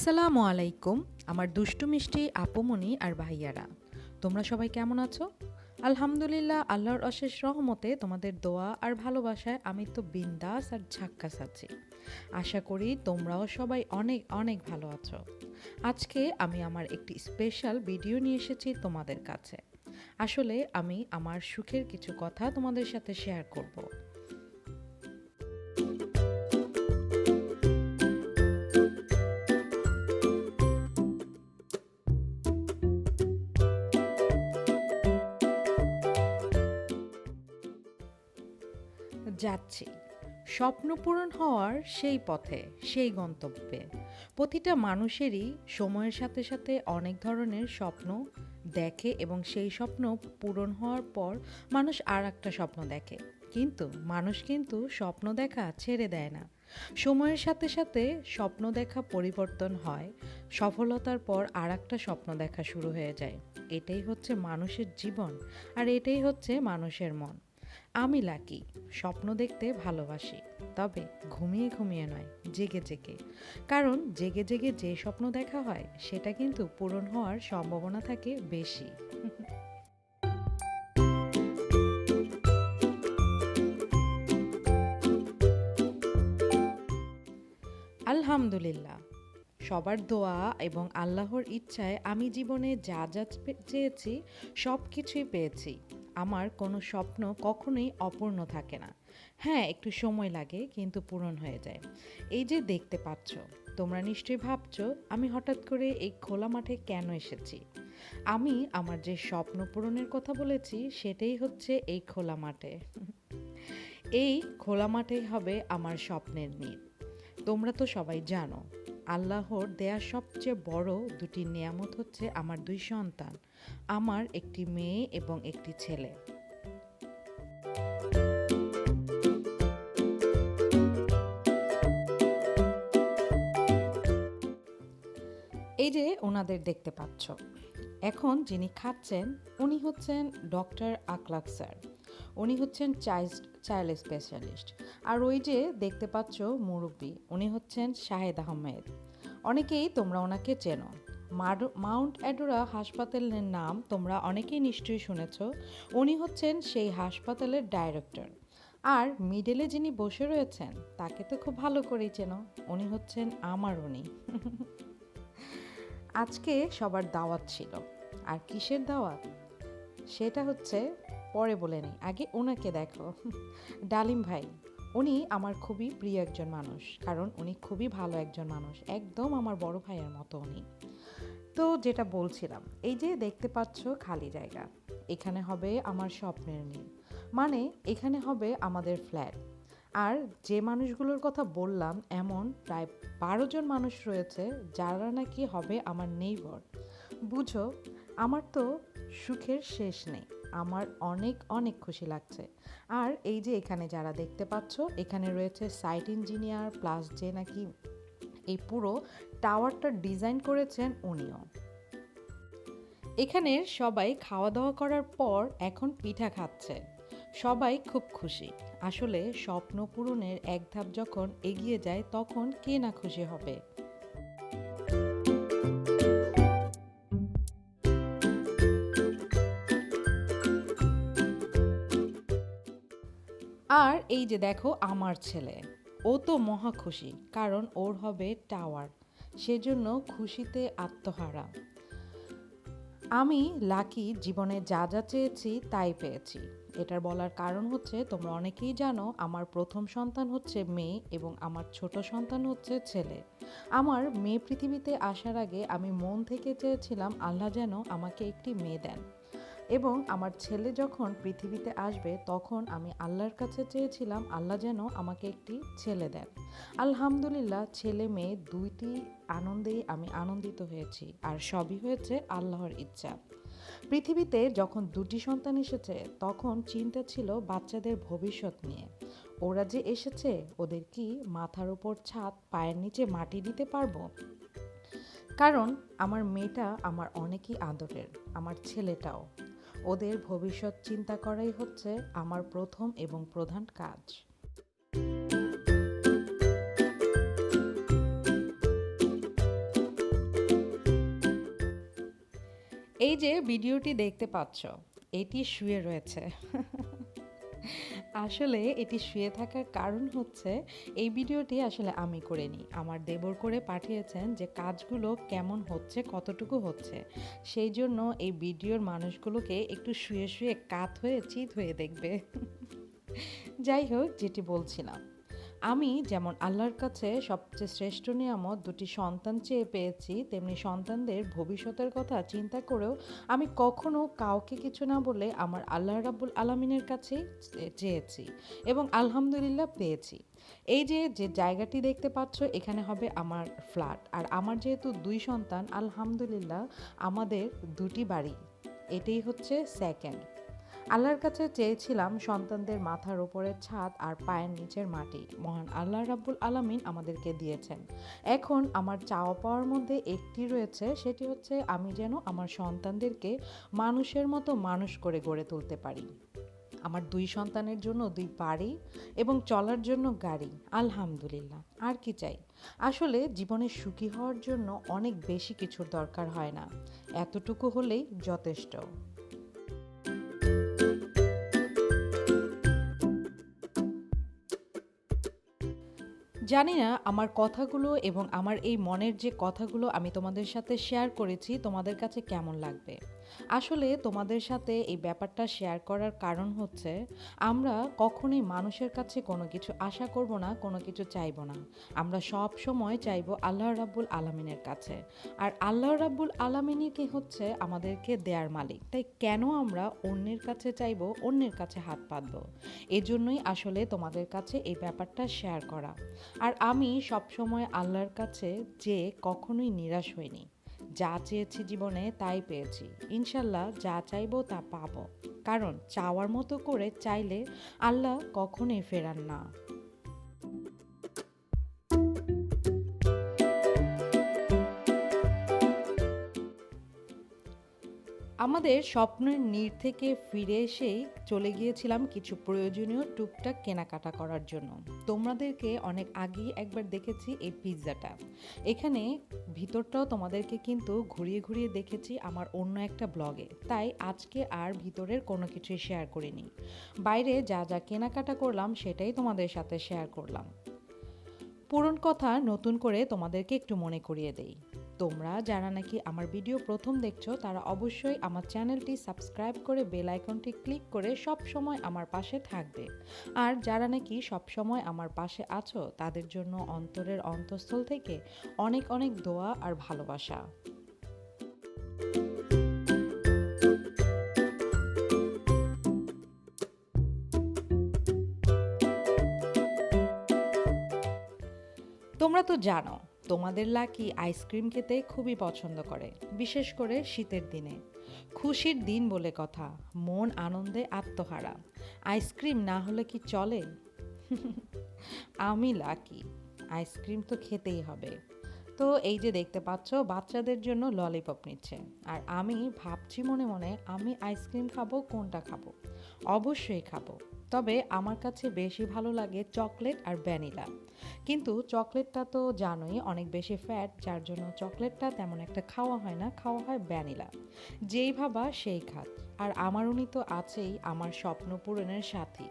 আসসালামু আলাইকুম আমার দুষ্টু মিষ্টি আপুমনি আর ভাইয়ারা, তোমরা সবাই কেমন আছো? আলহামদুলিল্লাহ, আল্লাহর অশেষ রহমতে তোমাদের দোয়া আর ভালোবাসায় আমি তো বিন্দাস আর ঝাক্কাস আছি। আশা করি তোমরাও সবাই অনেক অনেক ভালো আছো। আজকে আমি আমার একটি স্পেশাল ভিডিও নিয়ে এসেছি তোমাদের কাছে। আসলে আমি আমার সুখের কিছু কথা তোমাদের সাথে শেয়ার করব। যাচ্ছি স্বপ্ন পূরণ হওয়ার সেই পথে, সেই গন্তব্যে। প্রতিটা মানুষেরই সময়ের সাথে সাথে অনেক ধরনের স্বপ্ন দেখে এবং সেই স্বপ্ন পূরণ হওয়ার পর মানুষ আর একটা স্বপ্ন দেখে। কিন্তু মানুষ কিন্তু স্বপ্ন দেখা ছেড়ে দেয় না। সময়ের সাথে সাথে স্বপ্ন দেখা পরিবর্তন হয়, সফলতার পর আর একটা স্বপ্ন দেখা শুরু হয়ে যায়। এটাই হচ্ছে মানুষের জীবন, আর এটাই হচ্ছে মানুষের মন। আমি লাকি, স্বপ্ন দেখতে ভালোবাসি, তবে ঘুমিয়ে ঘুমিয়ে নয়, জেগে জেগে। কারণ জেগে জেগে যে স্বপ্ন দেখা হয় সেটা কিন্তু পূরণ হওয়ার সম্ভাবনা থাকে বেশি। আলহামদুলিল্লাহ, সবার দোয়া এবং আল্লাহর ইচ্ছায় আমি জীবনে যা যা চেয়েছি সব কিছুই পেয়েছি। আমার কোনো স্বপ্ন কখনোই অপূর্ণ থাকে না। হ্যাঁ, একটু সময় লাগে কিন্তু পূরণ হয়ে যায়। এই যে দেখতে পাচ্ছ, তোমরা নিশ্চয়ই ভাবছো আমি হঠাৎ করে এই খোলা মাঠে কেন এসেছি। আমি আমার যে স্বপ্ন পূরণের কথা বলেছি সেটাই হচ্ছে এই খোলা মাঠে। এই খোলা মাঠেই হবে আমার স্বপ্নের নীড়। তোমরা তো সবাই জানো, আল্লাহর দেয়া সবচেয়ে বড় দুটি নেয়ামত হচ্ছে আমার দুই সন্তান, আমার একটি মেয়ে এবং একটি ছেলে। এই যে ওনাদের দেখতে পাচ্ছ, এখন যিনি খাচ্ছেন উনি হচ্ছেন ডক্টর আকলাক স্যার। উনি হচ্ছেন চাইল্ড স্পেশালিস্ট। আর ওই যে দেখতে পাচ্ছ মুরব্বী, উনি হচ্ছেন শাহেদ আহমেদ। অনেকেই তোমরা ওনাকে চেনো। মাউন্ট অ্যাডোরা হাসপাতালের নাম তোমরা অনেকেই নিশ্চয়ই শুনেছ। উনি হচ্ছেন সেই হাসপাতালের ডাইরেক্টর। আর মিডলে যিনি বসে রয়েছেন তাকে তো খুব ভালো করেই চেনো, উনি হচ্ছেন আমার উনি। আজকে সবার দাওয়াত ছিল। আর কিসের দাওয়াত সেটা হচ্ছে পরে বলে নিই, আগে ওনাকে দেখো। ডালিম ভাই, উনি আমার খুবই প্রিয় একজন মানুষ, কারণ উনি খুবই ভালো একজন মানুষ, একদম আমার বড় ভাইয়ের মতো উনি। তো যেটা বলছিলাম, এই যে দেখতে পাচ্ছ খালি জায়গা, এখানে হবে আমার স্বপ্নের নীড়। মানে এখানে হবে আমাদের ফ্ল্যাট। আর যে মানুষগুলোর কথা বললাম, এমন প্রায় 12 জন মানুষ রয়েছে যারা নাকি হবে আমার নেইবার। বুঝো, আমার তো সুখের শেষ নেই। আমার অনেক অনেক খুশি লাগছে। আর এই যে এখানে যারা দেখতে পাচ্ছ, এখানে রয়েছে সাইট ইঞ্জিনিয়ার প্লাস যে নাকি এই পুরো টাওয়ারটা ডিজাইন করেছেন উনিও। এখানের সবাই খাওয়া দাওয়া করার পর এখন পিঠা খাচ্ছে। সবাই খুব খুশি। আসলে স্বপ্ন পূরণের এক ধাপ যখন এগিয়ে যায় তখন কে না খুশি হবে। আর এই যে দেখো আমার ছেলে, ও তো মহা খুশি, কারণ ওর হবে টাওয়ার। সেজন্য খুশিতে আত্মহারা। আমি লাকি, জীবনে যা যা চেয়েছি তাই পেয়েছি। এটার বলার কারণ হচ্ছে, তোমরা অনেকেই জানো আমার প্রথম সন্তান হচ্ছে মেয়ে এবং আমার ছোট সন্তান হচ্ছে ছেলে। আমার মেয়ে পৃথিবীতে আসার আগে আমি মন থেকে চেয়েছিলাম আল্লাহ যেন আমাকে একটি মেয়ে দেন, এবং আমার ছেলে যখন পৃথিবীতে আসবে তখন আমি আল্লাহর কাছে চেয়েছিলাম আল্লাহ যেন আমাকে একটি ছেলে দেন। আলহামদুলিল্লাহ, ছেলে মেয়ে দুইটি আনন্দেই আমি আনন্দিত হয়েছি, আর সবই হয়েছে আল্লাহর ইচ্ছা। পৃথিবীতে যখন দুটি সন্তান এসেছে তখন চিন্তা ছিল বাচ্চাদের ভবিষ্যৎ নিয়ে। ওরা যে এসেছে, ওদের কি মাথার উপর ছাদ, পায়ের নিচে মাটি দিতে পারবো? কারণ আমার মেয়েটা আমার অনেকই আদরের, আমার ছেলেটাও। ওদের ভবিষ্যৎ চিন্তা করাই হচ্ছে আমার প্রথম এবং প্রধান কাজ। এই যে ভিডিওটি দেখতে পাচ্ছ, এটি শুয়ে রয়েছে। আসলে এটি শুয়ে থাকার কারণ হচ্ছে এই ভিডিওটি আসলে আমি করিনি, আমার দেবর করে পাঠিয়েছেন যে কাজগুলো কেমন হচ্ছে, কতটুকু হচ্ছে। সেই জন্য এই ভিডিওর মানুষগুলোকে একটু শুয়ে শুয়ে কাত হয়ে চিত হয়ে দেখবে। যাই হোক, যেটি বলছিলাম, আমি যেমন আল্লাহর কাছে সবচেয়ে শ্রেষ্ঠ নিয়ামত দুটি সন্তান চেয়ে পেয়েছি, তেমনি সন্তানদের ভবিষ্যতের কথা চিন্তা করেও আমি কখনো কাউকে কিছু না বলে আমার আল্লাহ রাব্বুল আলামিনের কাছেই চেয়েছি এবং আলহামদুলিল্লাহ পেয়েছি। এই যে যে জায়গাটি দেখতে পাচ্ছ, এখানে হবে আমার ফ্ল্যাট। আর আমার যেহেতু দুই সন্তান, আলহামদুলিল্লাহ আমাদের দুটি বাড়ি, এটাই হচ্ছে সেকেন্ড। আল্লাহর কাছে চেয়েছিলাম সন্তানদের মাথার ওপরের ছাদ আর পায়ের নিচের মাটি। মহান আল্লাহ রাব্বুল আলামিন আমাদেরকে দিয়েছেন। এখন আমার চাওয়া পাওয়ার মধ্যে একটি রয়েছে, সেটি হচ্ছে আমি যেন আমার সন্তানদেরকে মানুষের মতো মানুষ করে গড়ে তুলতে পারি। আমার দুই সন্তানের জন্য দুই বাড়ি এবং চলার জন্য গাড়ি, আলহামদুলিল্লাহ। আর কি চাই? আসলে জীবনে সুখী হওয়ার জন্য অনেক বেশি কিছুর দরকার হয় না, এতটুকু হলেই যথেষ্ট। জানি না আমার কথাগুলো এবং আমার এই মনের যে কথাগুলো আমি তোমাদের সাথে শেয়ার করেছি তোমাদের কাছে কেমন লাগবে। আসলে তোমাদের সাথে এই ব্যাপারটা শেয়ার করার কারণ হচ্ছে আমরা কখনোই মানুষের কাছে কোনো কিছু আশা করব না, কোনো কিছু চাইব না। আমরা সব সময় চাইব আল্লাহ রাব্বুল আলামিনের কাছে। আর আল্লাহ রাব্বুল আলামিনই কি হচ্ছে আমাদেরকে দেয়ার মালিক। তাই কেন আমরা অন্যের কাছে চাইব, অন্যের কাছে হাত পাতব? এজন্যই আসলে তোমাদের কাছে এই ব্যাপারটা শেয়ার করা। আর আমি সবসময় আল্লাহর কাছে যে কখনোই নিরাশ হইনি। যা চেয়েছি জীবনে তাই পেয়েছি। ইনশাল্লাহ যা চাইবো তা পাবো। কারণ চাওয়ার মতো করে চাইলে আল্লাহ কখনোই ফেরান না। আমাদের স্বপ্নের নীড় থেকে ফিরে এসেই চলে গিয়েছিলাম কিছু প্রয়োজনীয় টুকটাক কেনাকাটা করার জন্য। তোমাদেরকে অনেক আগেই একবার দেখেছি এই পিৎজাটা। এখানে ভিতরটাও তোমাদেরকে কিন্তু ঘুরিয়ে ঘুরিয়ে দেখেছি আমার অন্য একটা ব্লগে, তাই আজকে আর ভিতরের কোনো কিছুই শেয়ার করিনি। বাইরে যা যা কেনাকাটা করলাম সেটাই তোমাদের সাথে শেয়ার করলাম। পুরনো কথা নতুন করে তোমাদেরকে একটু মনে করিয়ে দেই। তোমরা যারা নাকি আমার ভিডিও প্রথম দেখছো তারা অবশ্যই আমার চ্যানেলটি সাবস্ক্রাইব করে বেল আইকনটি ক্লিক করে সব সময় আমার পাশে থাকবে। আর যারা নাকি সব সময় আমার পাশে আছো তাদের জন্য অন্তরের অন্তঃস্থল থেকে অনেক অনেক দোয়া আর ভালোবাসা। তোমরা তো জানো তোমাদের লাকি আইসক্রিম খেতে খুবই পছন্দ করে, বিশেষ করে শীতের দিনে। খুশির দিন বলে কথা, মন আনন্দে আত্মহারা। আইসক্রিম না হলে কি চলে? আমি লাকি, আইসক্রিম তো খেতেই হবে। তো এই যে দেখতে পাচ্ছ বাচ্চাদের জন্য ললিপপ নিচ্ছে, আর আমি ভাবছি মনে মনে আমি আইসক্রিম খাবো কোনটা খাবো। অবশ্যই খাবো, তবে আমার কাছে বেশি ভালো লাগে চকলেট আর ভ্যানিলা। কিন্তু চকলেটটা তো জানোই অনেক বেশি ফ্যাট, যার জন্য চকলেটটা তেমন একটা খাওয়া হয় না, খাওয়া হয় ভ্যানিলা। যেই ভাবা সেই খাত। আর আমার উনি তো আছেই আমার স্বপ্ন পূরণের সাথী।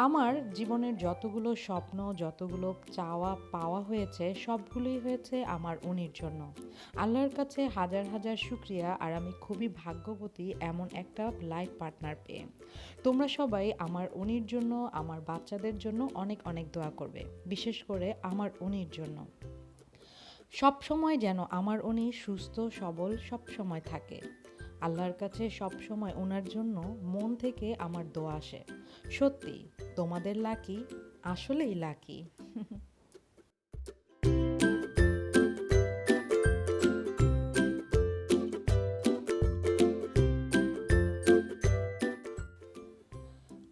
আমার জীবনের যতগুলো স্বপ্ন, যতগুলো চাওয়া পাওয়া হয়েছে সবগুলোই হয়েছে আমার উনির জন্য। আল্লাহর কাছে হাজার হাজার শুক্রিয়া, আর আমি খুবই ভাগ্যবতী এমন একটা লাইফ পার্টনার পেয়ে। তোমরা সবাই আমার উনির জন্য, আমার বাচ্চাদের জন্য অনেক অনেক দোয়া করবে, বিশেষ করে আমার উনির জন্য। সব সময় যেন আমার উনি সুস্থ সবল সব সময় থাকে। আল্লাহর কাছে সব সময় ওনার জন্য মন থেকে আমার দোয়া আসে। সত্যি তোমাদের লাকি, আসলেই লাকি।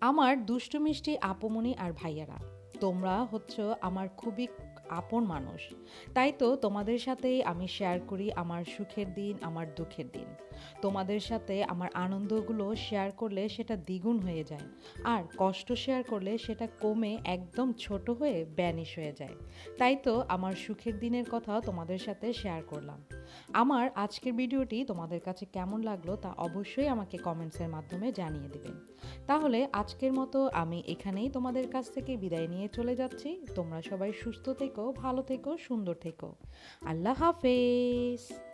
আমার দুষ্টু মিষ্টি আপুমনি আর ভাইয়ারা, তোমরা হচ্ছ আমার খুবই আপন মানুষ। তাই তো তোমাদের সাথেই আমি শেয়ার করি আমার সুখের দিন, আমার দুঃখের দিন। তোমাদের সাথে আমার আনন্দগুলো শেয়ার করলে সেটা দ্বিগুণ হয়ে যায়, আর কষ্ট শেয়ার করলে সেটা কমে একদম ছোট হয়ে ভ্যানিশ হয়ে যায়। তাই তো আমার সুখের দিনের কথাও তোমাদের সাথে শেয়ার করলাম। আমার আজকের ভিডিওটি তোমাদের কাছে কেমন লাগলো তা অবশ্যই আমাকে কমেন্টসের মাধ্যমে জানিয়ে দিবেন। তাহলে আজকের মতো আমি এখানেই তোমাদের কাছ থেকে বিদায় নিয়ে চলে যাচ্ছি। তোমরা সবাই সুস্থ থেকো, ভালো থেকো, সুন্দর থেকো। আল্লাহ হাফেজ।